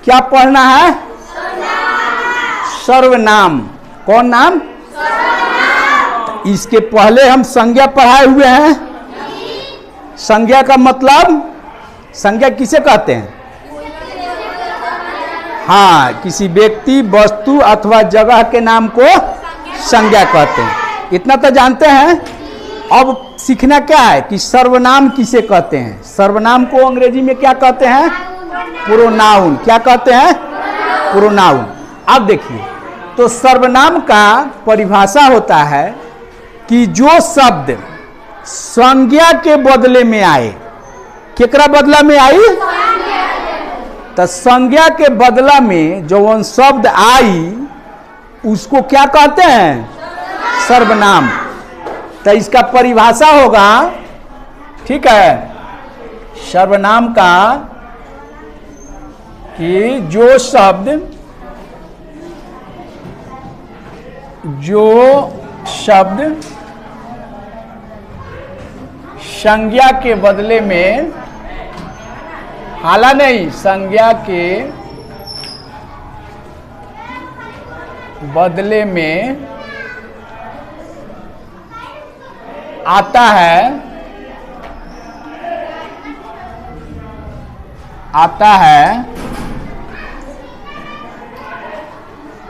क्या पढ़ना है? सर्वनाम। कौन नाम? इसके पहले हम संज्ञा पढ़ाए हुए हैं। संज्ञा का मतलब, संज्ञा किसे कहते हैं? हाँ, किसी व्यक्ति, वस्तु अथवा जगह के नाम को संज्ञा कहते हैं। इतना तो जानते हैं। अब सीखना क्या है कि सर्वनाम किसे कहते हैं। सर्वनाम को अंग्रेजी में क्या कहते हैं? प्रोनाउन। क्या कहते हैं? प्रोनाउन। अब देखिए, तो सर्वनाम का परिभाषा होता है कि जो शब्द संज्ञा के बदले में आए। केकरा बदला में आई? तो संज्ञा के बदला में जो शब्द आई उसको क्या कहते हैं? सर्वनाम। तो इसका परिभाषा होगा, ठीक है, सर्वनाम का कि जो शब्द संज्ञा के बदले में, हाला नहीं, संज्ञा के बदले में आता है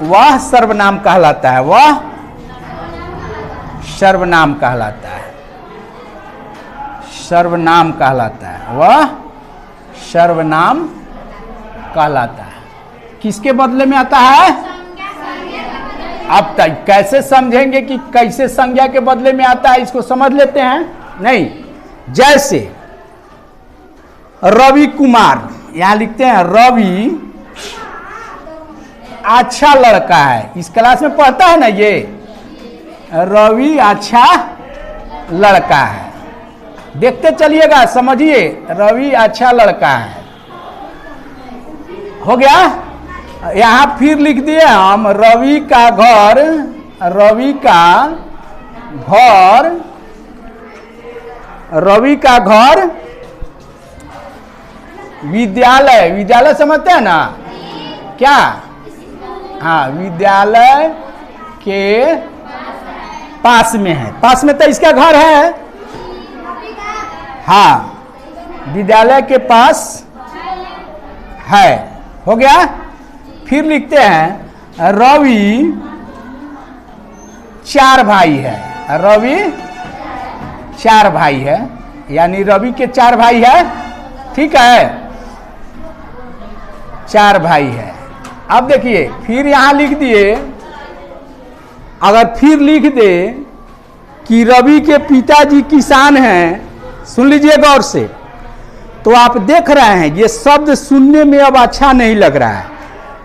वह सर्वनाम कहलाता है। वह सर्वनाम कहलाता है। सर्वनाम कहलाता है। वह सर्वनाम कहलाता है। किसके बदले में आता है? अब तक कैसे समझेंगे कि कैसे संज्ञा के बदले में आता है, इसको समझ लेते हैं। नहीं, जैसे रवि कुमार, यहां लिखते हैं रवि अच्छा लड़का है। इस क्लास में पढ़ता है ना ये, रवि अच्छा लड़का है। देखते चलिएगा, समझिए, रवि अच्छा लड़का है। हो गया। यहां फिर लिख दिए हम रवि का घर विद्यालय समझते हैं ना क्या? हाँ, विद्यालय के पास में है। पास में तो इसका घर है। हाँ, विद्यालय के पास है। हो गया। फिर लिखते हैं रवि 4 भाई है। रवि 4 भाई है, यानी रवि के 4 भाई है। ठीक है, 4 भाई है। अब देखिए, फिर यहां लिख दिए, अगर फिर लिख दे कि रवि के पिताजी किसान हैं, सुन लीजिए गौर से, तो आप देख रहे हैं ये शब्द सुनने में अब अच्छा नहीं लग रहा है।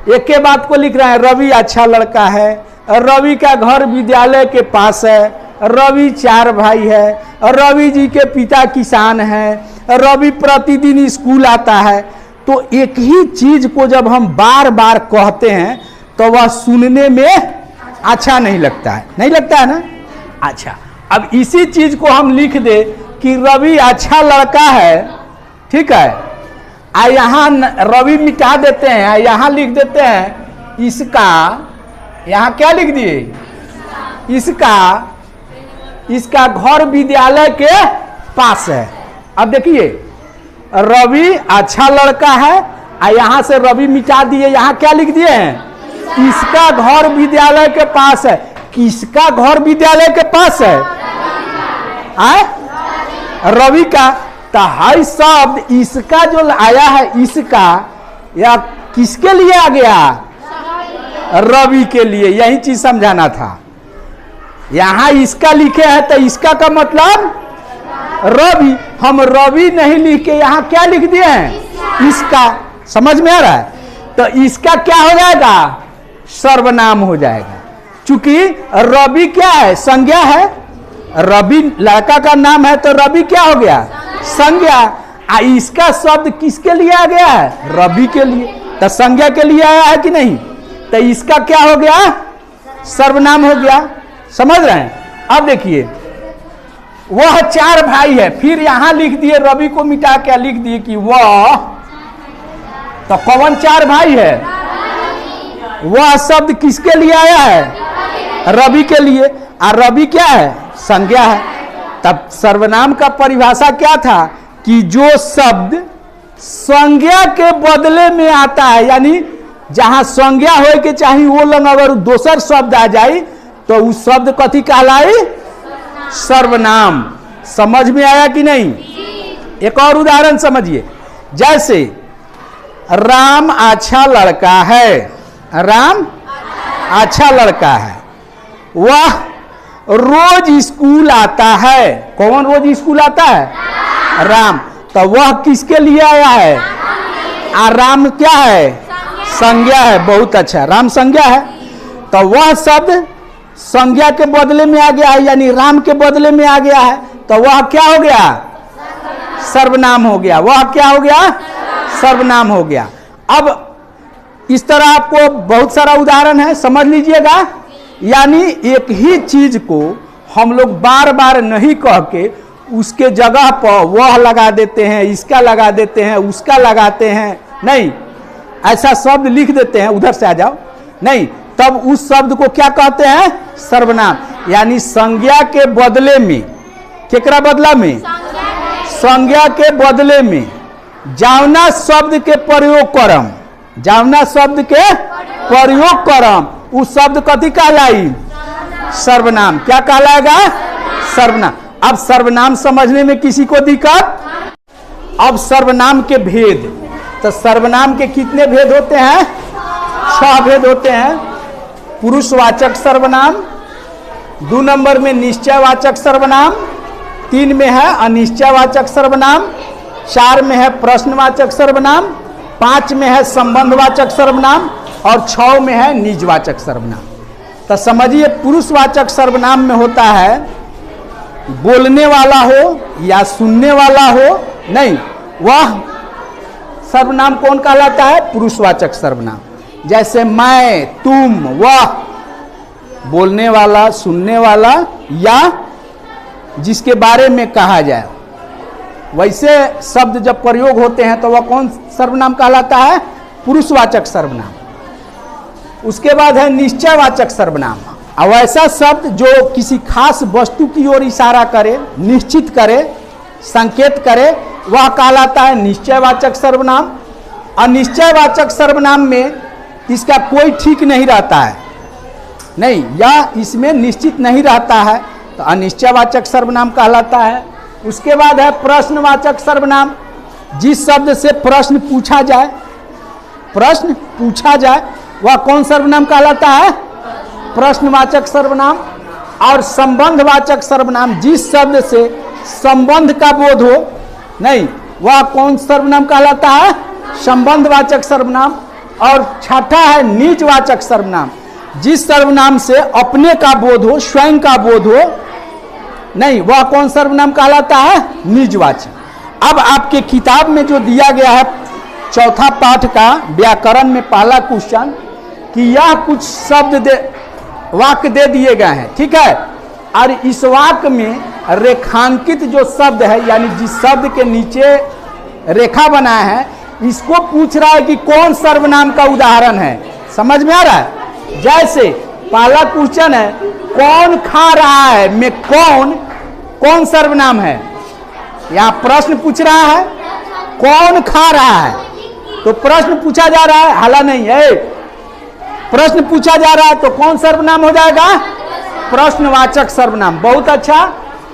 एक के बात को लिख रहे हैं, रवि अच्छा लड़का है, रवि का घर विद्यालय के पास है, रवि 4 भाई है, रवि जी के पिता किसान हैं, रवि प्रतिदिन स्कूल आता है। तो एक ही चीज को जब हम बार बार कहते हैं तो वह सुनने में अच्छा नहीं लगता है। नहीं लगता है ना? अच्छा, अब इसी चीज को हम लिख दे कि रवि अच्छा लड़का है। ठीक है, यहाँ रवि मिटा देते हैं, यहाँ लिख देते हैं इसका, यहाँ क्या लिख दिए? इसका घर विद्यालय के पास है। अब देखिए, रवि अच्छा लड़का है, यहाँ से रवि मिटा दिए, यहाँ क्या लिख दिए हैं? इसका घर विद्यालय के पास है। किसका घर विद्यालय के पास है? रवि का। तो हर शब्द इसका जो आया है, इसका या किसके लिए आ गया? रवि के लिए। यही चीज समझाना था। यहां इसका लिखे हैं तो इसका का मतलब रवि। हम रवि नहीं लिख के यहां क्या लिख दिए हैं? इसका। समझ में आ रहा है? तो इसका क्या हो जाएगा? सर्वनाम हो जाएगा। चूंकि रवि क्या है? संज्ञा है। रवि लड़का का नाम है तो रवि क्या हो गया? संज्ञा। इसका शब्द किसके लिए आ गया है? रवि के लिए। तो संज्ञा के लिए आया है कि नहीं? तो इसका क्या हो गया? सर्वनाम हो गया। समझ रहे हैं? अब देखिए, वह 4 भाई है। फिर यहां लिख दिए, रवि को मिटा के लिख दिए कि वह तो कौन 4 भाई है? वह शब्द किसके लिए आया है? रवि के लिए। और रवि क्या है? संज्ञा है। तब सर्वनाम का परिभाषा क्या था कि जो शब्द संज्ञा के बदले में आता है, यानी जहां संज्ञा होए के चाहिए वो लंग अगर दोसर शब्द आ जाए तो उस शब्द कथी कहलाई? सर्वनाम। समझ में आया कि नहीं? एक और उदाहरण समझिए, जैसे राम अच्छा लड़का है। राम अच्छा लड़का है, वह रोज स्कूल आता है। कौन रोज स्कूल आता है? राम। तो वह किसके लिए आया है? और राम क्या है? संज्ञा है। बहुत अच्छा, राम संज्ञा है। तो वह शब्द संज्ञा के बदले में आ गया है, यानी राम के बदले में आ गया है, तो वह क्या हो गया? सर्वनाम हो गया। वह क्या हो गया? सर्वनाम हो गया। अब इस तरह आपको बहुत सारा उदाहरण है, समझ लीजिएगा। यानी एक ही चीज को हम लोग बार बार नहीं कह के उसके जगह पर वह लगा देते हैं, इसका लगा देते हैं, उसका लगाते हैं, नहीं, ऐसा शब्द लिख देते हैं, उधर से आ जाओ, नहीं, तब उस शब्द को क्या कहते हैं? सर्वनाम। यानी संज्ञा के बदले में, केकरा बदला में? संज्ञा के बदले में जावना शब्द के प्रयोग करम, जावना शब्द के प्रयोग करम, उस शब्द कथी कहलाई? सर्वनाम। क्या कहलाएगा? सर्वनाम। अब सर्वनाम समझने में किसी को दिक्कत? अब सर्वनाम के भेद, तो सर्वनाम के कितने भेद होते हैं? 6 भेद होते हैं। पुरुषवाचक सर्वनाम, 2 नंबर में निश्चयवाचक सर्वनाम, 3 में है अनिश्चयवाचक सर्वनाम, 4 में है प्रश्नवाचक सर्वनाम, 5 में है संबंधवाचक सर्वनाम और 6 में है निजवाचक सर्वनाम। तो समझिए, पुरुषवाचक सर्वनाम में होता है बोलने वाला हो या सुनने वाला हो, नहीं, वह सर्वनाम कौन कहलाता है? पुरुषवाचक सर्वनाम। जैसे मैं, तुम, वह बोलने वाला, सुनने वाला या जिसके बारे में कहा जाए, वैसे शब्द जब प्रयोग होते हैं तो वह कौन सर्वनाम कहलाता है? पुरुषवाचक सर्वनाम। उसके बाद है निश्चयवाचक सर्वनाम। अब ऐसा शब्द जो किसी खास वस्तु की ओर इशारा करे, निश्चित करे, संकेत करे, वह कहलाता है निश्चयवाचक सर्वनाम। अनिश्चयवाचक सर्वनाम में इसका कोई ठीक नहीं रहता है, नहीं, या इसमें निश्चित नहीं रहता है, तो अनिश्चयवाचक सर्वनाम कहलाता है। उसके बाद है प्रश्नवाचक सर्वनाम। जिस शब्द से प्रश्न पूछा जाए, प्रश्न पूछा जाए, वह कौन सर्वनाम कहलाता है? प्रश्नवाचक सर्वनाम। और संबंधवाचक सर्वनाम, जिस शब्द से संबंध का बोध हो, नहीं, वह कौन सर्वनाम कहलाता है? संबंधवाचक सर्वनाम। और छठा है निजवाचक सर्वनाम, जिस सर्वनाम से अपने का बोध हो, स्वयं का बोध हो, नहीं, वह कौन सर्वनाम कहलाता है? निजवाचक। अब आपके किताब में जो दिया गया है 4था पाठ का व्याकरण में पहला क्वेश्चन, कि यह कुछ शब्द वाक्य दे दिए गए हैं, ठीक है, और इस वाक्य में रेखांकित जो शब्द है, यानी जिस शब्द के नीचे रेखा बनाया है, इसको पूछ रहा है कि कौन सर्वनाम का उदाहरण है। समझ में आ रहा है? जैसे पहला क्वेश्चन है, कौन खा रहा है में कौन सर्वनाम है? यहाँ प्रश्न पूछ रहा है, कौन खा रहा है, तो प्रश्न पूछा जा रहा है, हाला नहीं है, प्रश्न पूछा जा रहा है, तो कौन सर्वनाम हो जाएगा? प्रश्नवाचक सर्वनाम। बहुत अच्छा।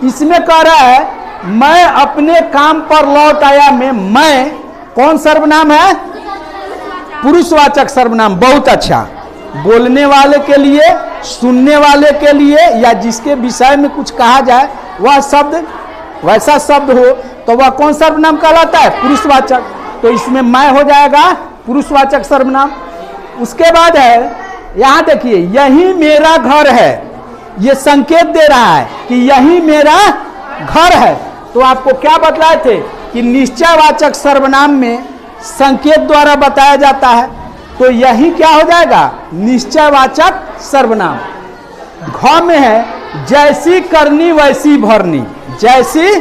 इसमें कह रहा है मैं अपने काम पर लौट आया में मैं कौन सर्वनाम है? पुरुषवाचक सर्वनाम। बहुत अच्छा। बोलने वाले के लिए, सुनने वाले के लिए, या जिसके विषय में कुछ कहा जाए वह शब्द, वैसा शब्द हो तो वह कौन सर्वनाम कहलाता है? पुरुषवाचक। तो इसमें मैं हो जाएगा पुरुषवाचक सर्वनाम। उसके बाद है, यहां देखिए, यही मेरा घर है, ये संकेत दे रहा है कि यही मेरा घर है। तो आपको क्या बतलाए थे कि निश्चयवाचक सर्वनाम में संकेत द्वारा बताया जाता है, तो यही क्या हो जाएगा? निश्चयवाचक सर्वनाम। घ में है जैसी करनी वैसी भरनी, जैसी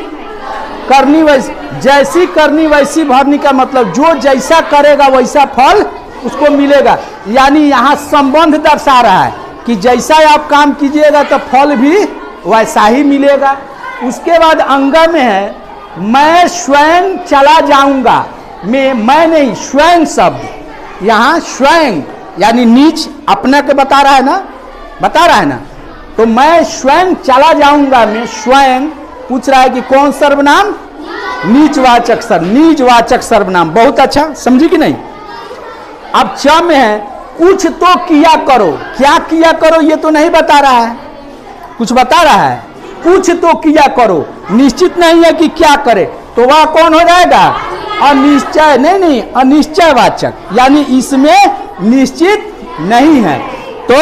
करनी वैसी, जैसी करनी वैसी भरनी का मतलब जो जैसा करेगा वैसा फल उसको मिलेगा। यानी यहाँ संबंध दर्शा रहा है कि जैसा आप काम कीजिएगा तो फल भी वैसा ही मिलेगा। उसके बाद अंग में है मैं स्वयं चला जाऊंगा। मैं नहीं, स्वयं शब्द यहाँ स्वयं यानी नीच अपना के बता रहा है ना, बता रहा है ना। तो मैं स्वयं चला जाऊंगा में स्वयं पूछ रहा है कि कौन सर्वनाम, नीचवाचक नीचवाचक सर्वनाम। बहुत अच्छा, समझी कि नहीं। अब च में है कुछ तो किया करो। क्या किया करो ये तो नहीं बता रहा है, कुछ बता रहा है कुछ तो किया करो, निश्चित नहीं है कि क्या करे। तो वह कौन हो जाएगा, अनिश्चय। नहीं, अनिश्चयवाचक, यानी इसमें निश्चित नहीं है। तो